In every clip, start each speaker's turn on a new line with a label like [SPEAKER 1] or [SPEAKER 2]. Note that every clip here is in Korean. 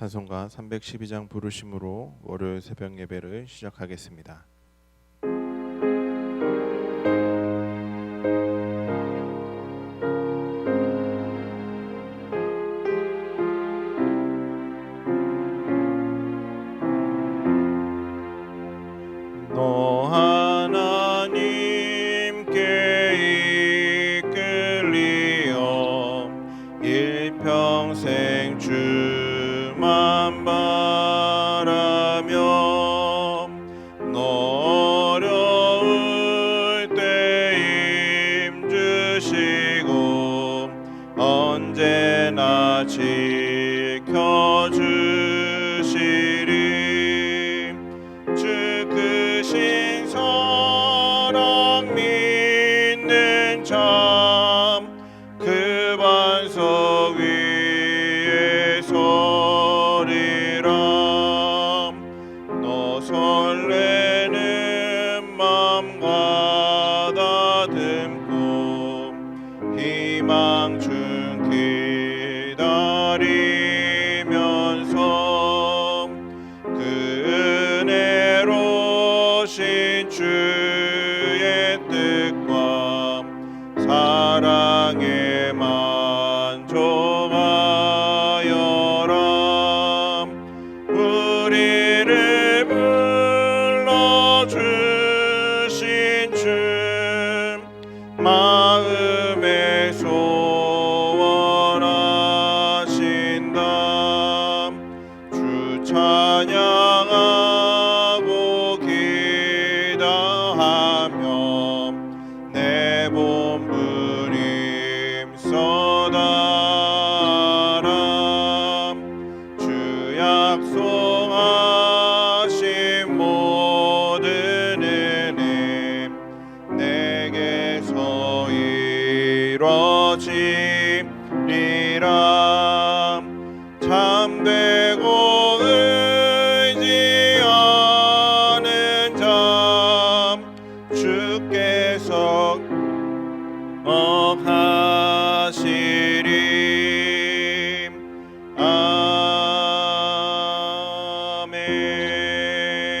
[SPEAKER 1] 찬송가 312장 부르심으로 월요일 새벽 예배를 시작하겠습니다. 너 하나님께 이끌리어 일평생 주만 바라며 너 어려울 때 힘주시고 언제나 지켜주시리. 주 크신 사랑 믿는 자 그 반석 위에 서리라. 너 설레는 맘 가다듬고 희망 중 기다리면서 그 은혜로 신 주의 뜻과 사랑에 만족하여라. 우리를 불러주신 주 마음에 소원하신다. 주 찬양하고 기도하며 내 몸부림 쏟아라. 주 약속하신 모든 은혜 내게서 이루어지리라. 참되고 의지하는 자 주께서 하시리.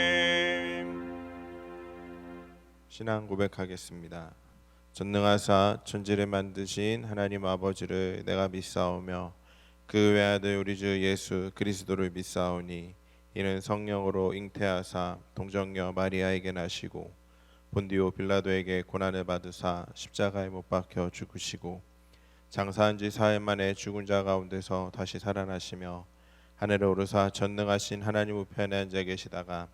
[SPEAKER 1] 아멘. 신앙 고백하겠습니다. 전능하사 천지를 만드신 하나님 아버지를 내가 믿사오며 그 외아들 우리 주 예수 그리스도를 믿사오니 이는 성령으로 잉태하사 동정녀 마리아에게 나시고 본디오 빌라도에게 고난을 받으사 십자가에 못 박혀 죽으시고 장사한 지 사흘 만에 죽은 자 가운데서 다시 살아나시며 하늘에 오르사 전능하신 하나님 우편에 앉아 계시다가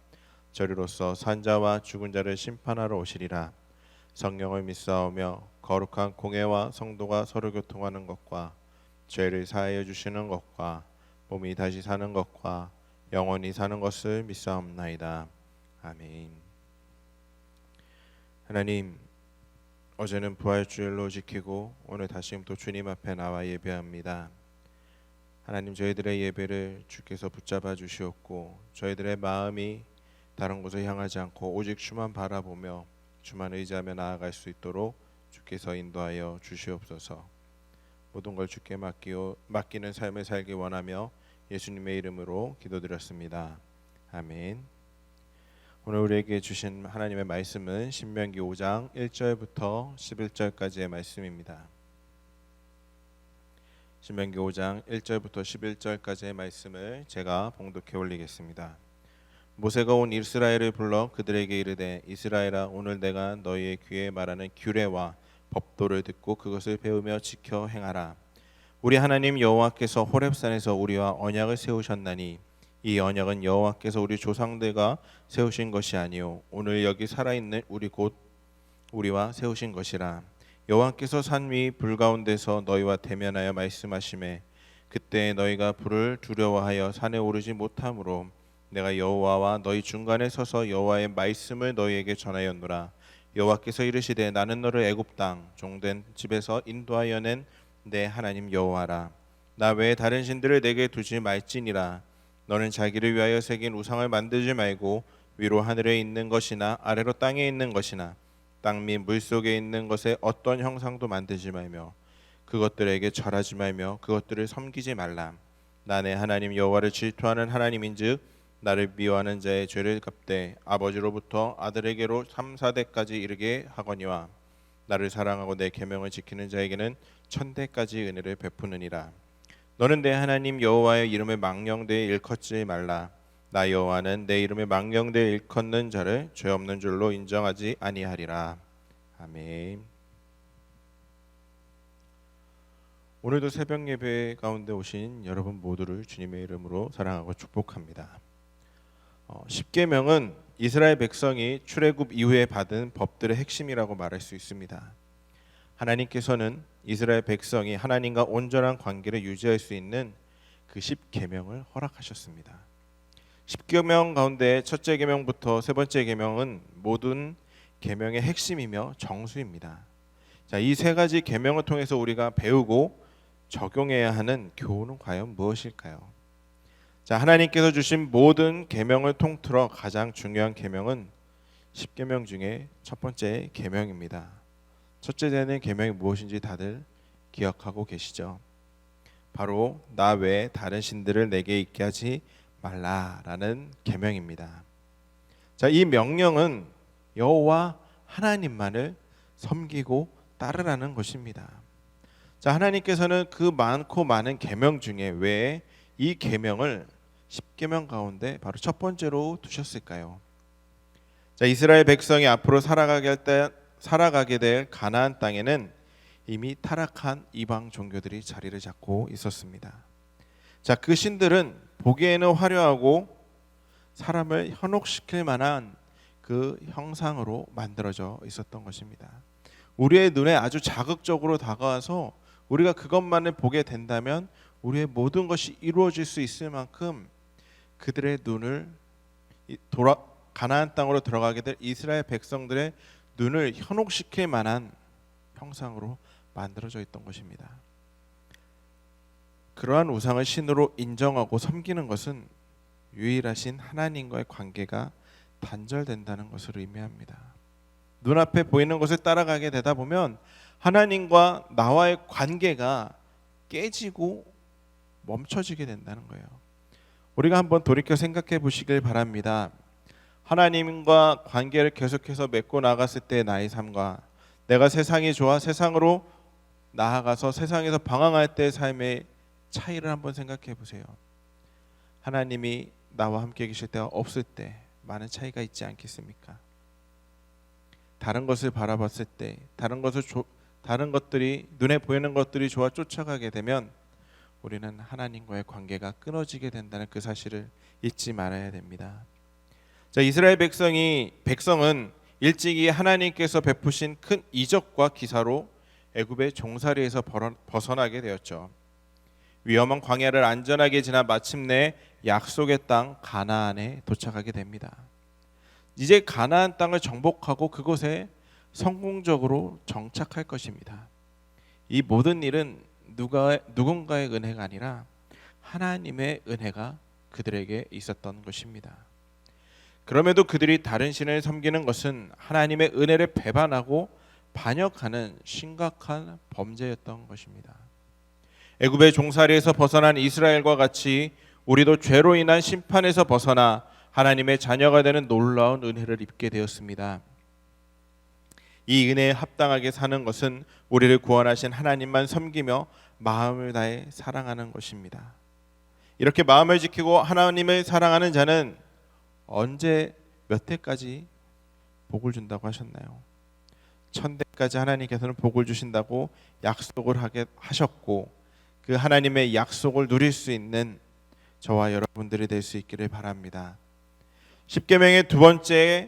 [SPEAKER 1] 저리로서 산자와 죽은 자를 심판하러 오시리라. 성령을 믿사오며 거룩한 공회와 성도가 서로 교통하는 것과 죄를 사하여 주시는 것과 몸이 다시 사는 것과 영원히 사는 것을 믿사옵나이다. 아멘. 하나님, 어제는 부활주일로 지키고 오늘 다시 또 주님 앞에 나와 예배합니다. 하나님, 저희들의 예배를 주께서 붙잡아 주시옵고 저희들의 마음이 다른 곳을 향하지 않고 오직 주만 바라보며 주만 의지하며 나아갈 수 있도록 주께서 인도하여 주시옵소서. 모든 걸 주께 맡기는 삶을 살기 원하며 예수님의 이름으로 기도드렸습니다. 아멘. 오늘 우리에게 주신 하나님의 말씀은 신명기 5장 1절부터 11절까지의 말씀입니다. 신명기 5장 1절부터 11절까지의 말씀을 제가 봉독해 올리겠습니다. 모세가 온 이스라엘을 불러 그들에게 이르되 이스라엘아, 오늘 내가 너희의 귀에 말하는 규례와 법도를 듣고 그것을 배우며 지켜 행하라. 우리 하나님 여호와께서 호렙산에서 우리와 언약을 세우셨나니 이 언약은 여호와께서 우리 조상들과 세우신 것이 아니요 오늘 여기 살아있는 우리 곧 우리와 세우신 것이라. 여호와께서 산 위 불 가운데서 너희와 대면하여 말씀하시매 그때 너희가 불을 두려워하여 산에 오르지 못하므로 내가 여호와와 너희 중간에 서서 여호와의 말씀을 너희에게 전하였노라. 여호와께서 이르시되 나는 너를 애굽 땅 종된 집에서 인도하여 낸 내 하나님 여호와라. 나 외에 다른 신들을 내게 두지 말지니라. 너는 자기를 위하여 새긴 우상을 만들지 말고 위로 하늘에 있는 것이나 아래로 땅에 있는 것이나 땅 및 물속에 있는 것에 어떤 형상도 만들지 말며 그것들에게 절하지 말며 그것들을 섬기지 말라. 나 내 하나님 여호와를 질투하는 하나님인즉 나를 미워하는 자의 죄를 갚되 아버지로부터 아들에게로 3, 4대까지 이르게 하거니와 나를 사랑하고 내 계명을 지키는 자에게는 1000대까지 은혜를 베푸느니라. 너는 내 하나님 여호와의 이름을 망령되이 일컫지 말라. 나 여호와는 내 이름을 망령되이 일컫는 자를 죄 없는 줄로 인정하지 아니하리라. 아멘. 오늘도 새벽 예배 가운데 오신 여러분 모두를 주님의 이름으로 사랑하고 축복합니다. 십계명은 이스라엘 백성이 출애굽 이후에 받은 법들의 핵심이라고 말할 수 있습니다. 하나님께서는 이스라엘 백성이 하나님과 온전한 관계를 유지할 수 있는 그 십계명을 허락하셨습니다. 십계명 가운데 첫째 계명부터 세 번째 계명은 모든 계명의 핵심이며 정수입니다. 자, 이 세 가지 계명을 통해서 우리가 배우고 적용해야 하는 교훈은 과연 무엇일까요? 자, 하나님께서 주신 모든 계명을 통틀어 가장 중요한 계명은 십계명 중에 첫 번째 계명입니다. 첫째 되는 계명이 무엇인지 다들 기억하고 계시죠? 바로 나 외에 다른 신들을 내게 있게 하지 말라라는 계명입니다. 자, 이 명령은 여호와 하나님만을 섬기고 따르라는 것입니다. 자, 하나님께서는 그 많고 많은 계명 중에 왜 이 계명을 십계명 가운데 바로 첫 번째로 두셨을까요? 자, 이스라엘 백성이 앞으로 살아가게 될 가나안 땅에는 이미 타락한 이방 종교들이 자리를 잡고 있었습니다. 자, 그 신들은 보기에는 화려하고 사람을 현혹시킬 만한 그 형상으로 만들어져 있었던 것입니다. 우리의 눈에 아주 자극적으로 다가와서 우리가 그것만을 보게 된다면 우리의 모든 것이 이루어질 수 있을 만큼 그들의 눈을 가나안 땅으로 들어가게 될 이스라엘 백성들의 눈을 현혹시킬 만한 형상으로 만들어져 있던 것입니다. 그러한 우상을 신으로 인정하고 섬기는 것은 유일하신 하나님과의 관계가 단절된다는 것을 의미합니다. 눈앞에 보이는 것을 따라가게 되다 보면 하나님과 나와의 관계가 깨지고 멈춰지게 된다는 거예요. 우리가 한번 돌이켜 생각해 보시길 바랍니다. 하나님과 관계를 계속해서 맺고 나갔을 때 나의 삶과 내가 세상이 좋아 세상으로 나아가서 세상에서 방황할 때의 삶의 차이를 한번 생각해 보세요. 하나님이 나와 함께 계실 때와 없을 때 많은 차이가 있지 않겠습니까? 다른 것을 바라봤을 때 다른 것들이 눈에 보이는 것들이 좋아 쫓아가게 되면 우리는 하나님과의 관계가 끊어지게 된다는 그 사실을 잊지 말아야 됩니다. 자, 이스라엘 백성은 일찍이 하나님께서 베푸신 큰 이적과 기사로 애굽의 종살이에서 벗어나게 되었죠. 위험한 광야를 안전하게 지나 마침내 약속의 땅 가나안에 도착하게 됩니다. 이제 가나안 땅을 정복하고 그곳에 성공적으로 정착할 것입니다. 이 모든 일은 누군가의 은혜가 아니라 하나님의 은혜가 그들에게 있었던 것입니다. 그럼에도 그들이 다른 신을 섬기는 것은 하나님의 은혜를 배반하고 반역하는 심각한 범죄였던 것입니다. 애굽의 종살이에서 벗어난 이스라엘과 같이 우리도 죄로 인한 심판에서 벗어나 하나님의 자녀가 되는 놀라운 은혜를 입게 되었습니다. 이 은혜에 합당하게 사는 것은 우리를 구원하신 하나님만 섬기며 마음을 다해 사랑하는 것입니다. 이렇게 마음을 지키고 하나님을 사랑하는 자는 언제 몇 해까지 복을 준다고 하셨나요? 1000대까지 하나님께서는 복을 주신다고 약속을 하셨고 그 하나님의 약속을 누릴 수 있는 저와 여러분들이 될 수 있기를 바랍니다. 십계명의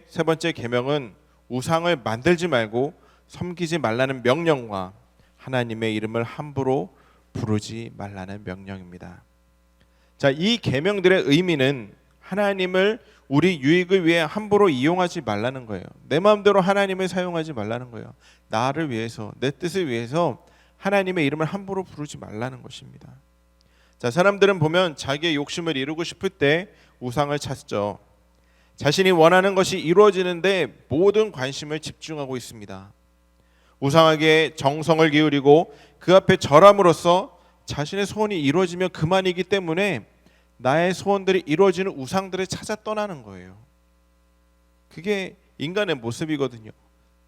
[SPEAKER 1] 세 번째 계명은 우상을 만들지 말고 섬기지 말라는 명령과 하나님의 이름을 함부로 부르지 말라는 명령입니다. 자, 이 계명들의 의미는 하나님을 우리 유익을 위해 함부로 이용하지 말라는 거예요. 내 마음대로 하나님을 사용하지 말라는 거예요. 나를 위해서, 내 뜻을 위해서 하나님의 이름을 함부로 부르지 말라는 것입니다. 자, 사람들은 보면 자기의 욕심을 이루고 싶을 때 우상을 찾죠. 자신이 원하는 것이 이루어지는데 모든 관심을 집중하고 있습니다. 우상에게 정성을 기울이고 그 앞에 절함으로써 자신의 소원이 이루어지면 그만이기 때문에 나의 소원들이 이루어지는 우상들을 찾아 떠나는 거예요. 그게 인간의 모습이거든요.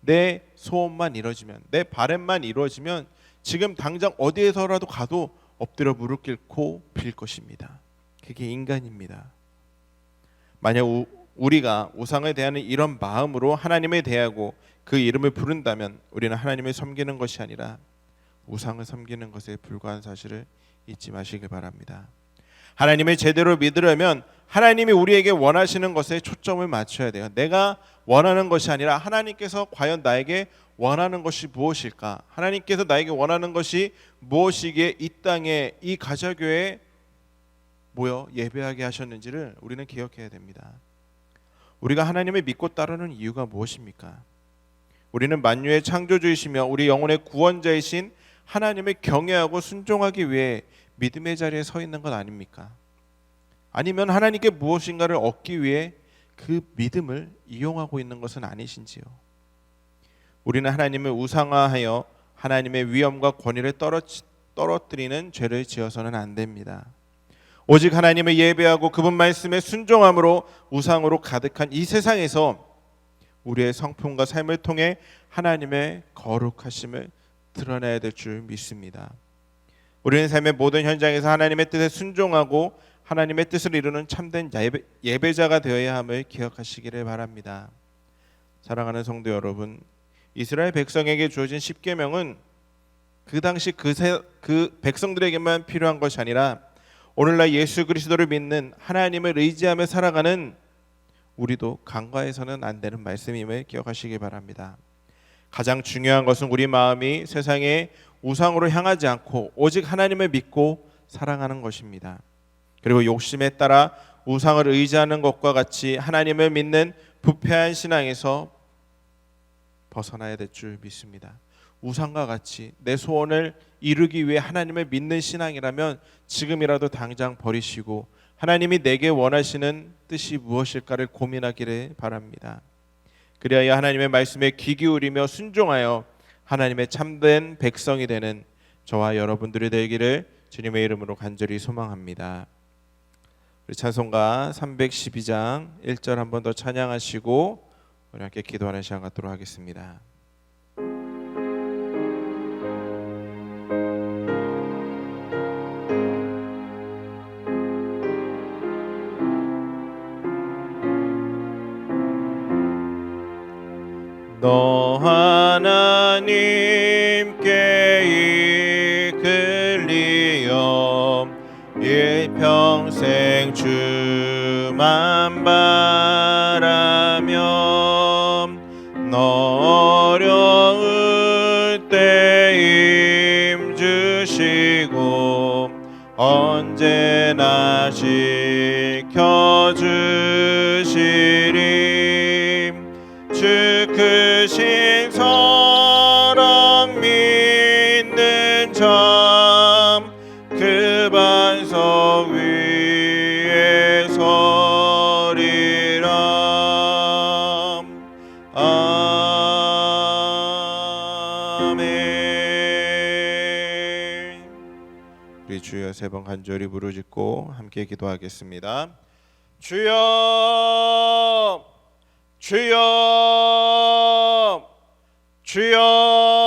[SPEAKER 1] 내 소원만 이루어지면, 내 바람만 이루어지면 지금 당장 어디에서라도 가도 엎드려 무릎 꿇고 빌 것입니다. 그게 인간입니다. 만약 우리가 우상을 대하는 이런 마음으로 하나님을 대하고 그 이름을 부른다면 우리는 하나님을 섬기는 것이 아니라 우상을 섬기는 것에 불과한 사실을 잊지 마시기 바랍니다. 하나님을 제대로 믿으려면 하나님이 우리에게 원하시는 것에 초점을 맞춰야 돼요. 내가 원하는 것이 아니라 하나님께서 과연 나에게 원하는 것이 무엇일까? 하나님께서 나에게 원하는 것이 무엇이기에 이 땅에 이 가자교회에 모여 예배하게 하셨는지를 우리는 기억해야 됩니다. 우리가 하나님을 믿고 따르는 이유가 무엇입니까? 우리는 만유의 창조주이시며 우리 영혼의 구원자이신 하나님을 경외하고 순종하기 위해 믿음의 자리에 서 있는 것 아닙니까? 아니면 하나님께 무엇인가를 얻기 위해 그 믿음을 이용하고 있는 것은 아니신지요? 우리는 하나님을 우상화하여 하나님의 위엄과 권위를 떨어뜨리는 죄를 지어서는 안 됩니다. 오직 하나님을 예배하고 그분 말씀에 순종함으로 우상으로 가득한 이 세상에서 우리의 성품과 삶을 통해 하나님의 거룩하심을 드러내야 될 줄 믿습니다. 우리는 삶의 모든 현장에서 하나님의 뜻에 순종하고 하나님의 뜻을 이루는 참된 예배자가 되어야 함을 기억하시기를 바랍니다. 사랑하는 성도 여러분, 이스라엘 백성에게 주어진 십계명은 그 당시 그 백성들에게만 필요한 것이 아니라 오늘날 예수 그리스도를 믿는 하나님을 의지하며 살아가는 우리도 간과해서는 안 되는 말씀임을 기억하시기 바랍니다. 가장 중요한 것은 우리 마음이 세상의 우상으로 향하지 않고 오직 하나님을 믿고 사랑하는 것입니다. 그리고 욕심에 따라 우상을 의지하는 것과 같이 하나님을 믿는 부패한 신앙에서 벗어나야 될 줄 믿습니다. 우상과 같이 내 소원을 이루기 위해 하나님을 믿는 신앙이라면 지금이라도 당장 버리시고 하나님이 내게 원하시는 뜻이 무엇일까를 고민하기를 바랍니다. 그리하여 하나님의 말씀에 귀 기울이며 순종하여 하나님의 참된 백성이 되는 저와 여러분들이 되기를 주님의 이름으로 간절히 소망합니다. 우리 찬송가 312장 1절 한 번 더 찬양하시고 우리 함께 기도하는 시간 갖도록 하겠습니다. 너 하나님께 이끌리어 일평생 주만 바라며 너 어려울 때 힘주시고 언제나 지켜주시리 주 크신 사랑 믿는 자 그 반석 위에 서리라. 아멘. 우리 주여 세 번 간절히 부르짖고 함께 기도하겠습니다. 주여 주여 주여